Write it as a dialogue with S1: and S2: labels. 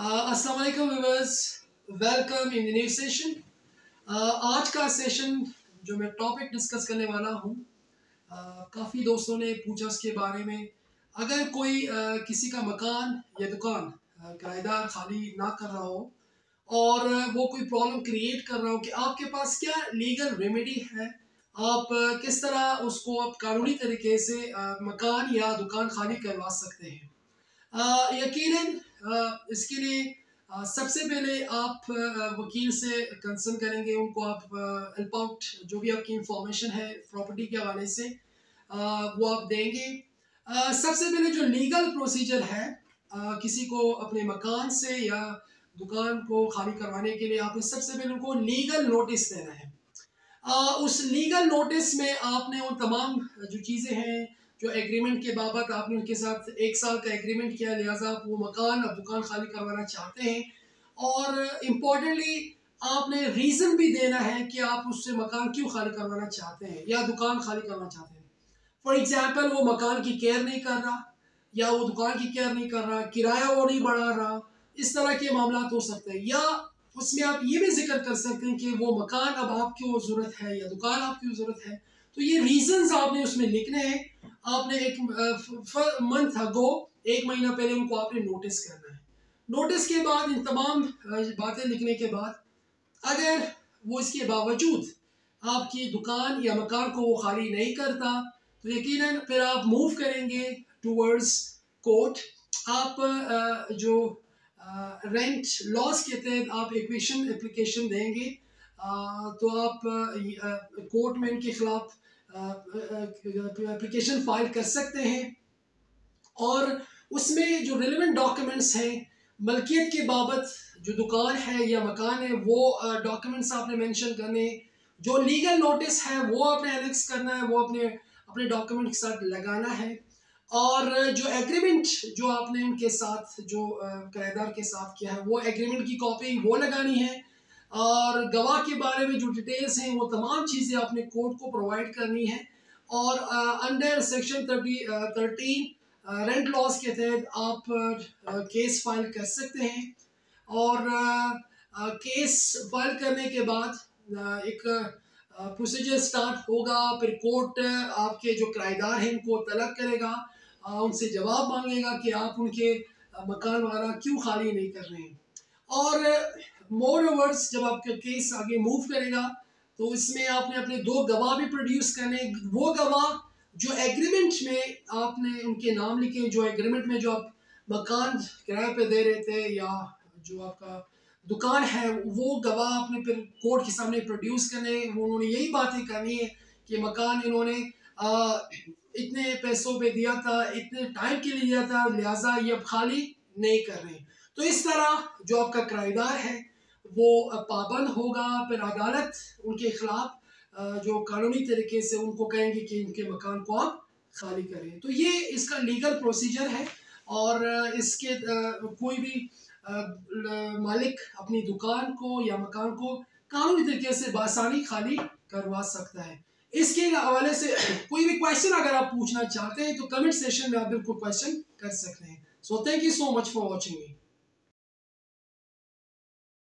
S1: अस्सलाम वालेकुम viewers, welcome in the new session. आज का सेशन जो मैं टॉपिक डिस्कस करने वाला हूँ, काफ़ी दोस्तों ने पूछा उसके बारे में। अगर कोई किसी का मकान या दुकान किराएदार खाली ना कर रहा हो और वो कोई प्रॉब्लम क्रिएट कर रहा हो कि आपके पास क्या लीगल रेमेडी है, आप किस तरह उसको आप कानूनी तरीके से मकान या दुकान खाली करवा सकते हैं। यकीनन इसके लिए सबसे पहले आप वकील से कंसर्न करेंगे, उनको आप हेल्प आउट जो भी आपकी इंफॉर्मेशन है प्रॉपर्टी के हवाले से वो आप देंगे। सबसे पहले जो लीगल प्रोसीजर है, किसी को अपने मकान से या दुकान को खाली करवाने के लिए आपने सबसे पहले उनको लीगल नोटिस देना है। उस लीगल नोटिस में आपने उन तमाम जो चीज़ें हैं, जो एग्रीमेंट के बाबत आपने उनके साथ 1 साल का एग्रीमेंट किया, लिहाजा आप वो मकान अब दुकान खाली करवाना चाहते हैं। और इम्पोर्टेंटली आपने रीज़न भी देना है कि आप उससे मकान क्यों खाली करवाना चाहते हैं या दुकान खाली करना चाहते हैं। फॉर एग्जांपल, वो मकान की केयर नहीं कर रहा या वो दुकान की केयर नहीं कर रहा, किराया वो नहीं बढ़ा रहा, इस तरह के मामला हो सकते हैं। या उसमें आप ये भी जिक्र कर सकते हैं कि वो मकान अब आपकी ज़रूरत है या दुकान आपकी ज़रूरत है। तो ये रीजंस आपने उसमें लिखने हैं। आपने एक मंथ अगो, 1 महीना पहले उनको आपने नोटिस करना है। नोटिस के बाद इन तमाम बातें लिखने के बाद अगर वो इसके बावजूद आपकी दुकान या मकान को वो खाली नहीं करता, तो यकीनन फिर आप मूव करेंगे टूवर्ड्स कोर्ट। आप जो रेंट लॉस के तहत आप इक्वेशन एप्लीकेशन देंगे, तो आप कोर्ट में इनके खिलाफ एप्लीकेशन फाइल कर सकते हैं। और उसमें जो रिलेवेंट डॉक्यूमेंट्स हैं मलकियत के बाबत, जो दुकान है या मकान है, वो डॉक्यूमेंट्स आपने मेंशन करने। जो लीगल नोटिस है वो आपने एनेक्स करना है, वो अपने अपने डॉक्यूमेंट के साथ लगाना है। और जो एग्रीमेंट जो आपने उनके साथ जो किराएदार के साथ किया है, वो एग्रीमेंट की कॉपी वो लगानी है। और गवाह के बारे में जो डिटेल्स हैं वो तमाम चीज़ें आपने कोर्ट को प्रोवाइड करनी है। और अंडर सेक्शन 13 रेंट लॉस के तहत आप केस फाइल कर सकते हैं। और केस फाइल करने के बाद एक प्रोसीजर स्टार्ट होगा। फिर कोर्ट आपके जो किराएदार हैं उनको तलब करेगा, उनसे जवाब मांगेगा कि आप उनके मकान वाला क्यों खाली नहीं कर रहे हैं। और मोर ओवर्स जब आपका केस आगे मूव करेगा तो इसमें आपने अपने 2 गवाह भी प्रोड्यूस करने। वो गवाह जो एग्रीमेंट में आपने उनके नाम लिखे, जो एग्रीमेंट में जो आप मकान किराए पे दे रहे थे या जो आपका दुकान है, वो गवाह आपने फिर कोर्ट के सामने प्रोड्यूस करने। उन्होंने यही बातें करनी है कि मकान इन्होंने इतने पैसों पे दिया था, इतने टाइम के लिए दिया था, लिहाजा ये अब खाली नहीं कर रहे। तो इस तरह जो आपका किराएदार है वो पाबंद होगा। फिर अदालत उनके खिलाफ जो कानूनी तरीके से उनको कहेंगे कि इनके मकान को आप खाली करें। तो ये इसका लीगल प्रोसीजर है। और इसके कोई भी मालिक अपनी दुकान को या मकान को कानूनी तरीके से बासानी खाली करवा सकता है। इसके हवाले से कोई भी क्वेश्चन अगर आप पूछना चाहते हैं तो कमेंट सेशन में आप बिल्कुल क्वेश्चन कर सकते हैं। So thank you so much for watching me.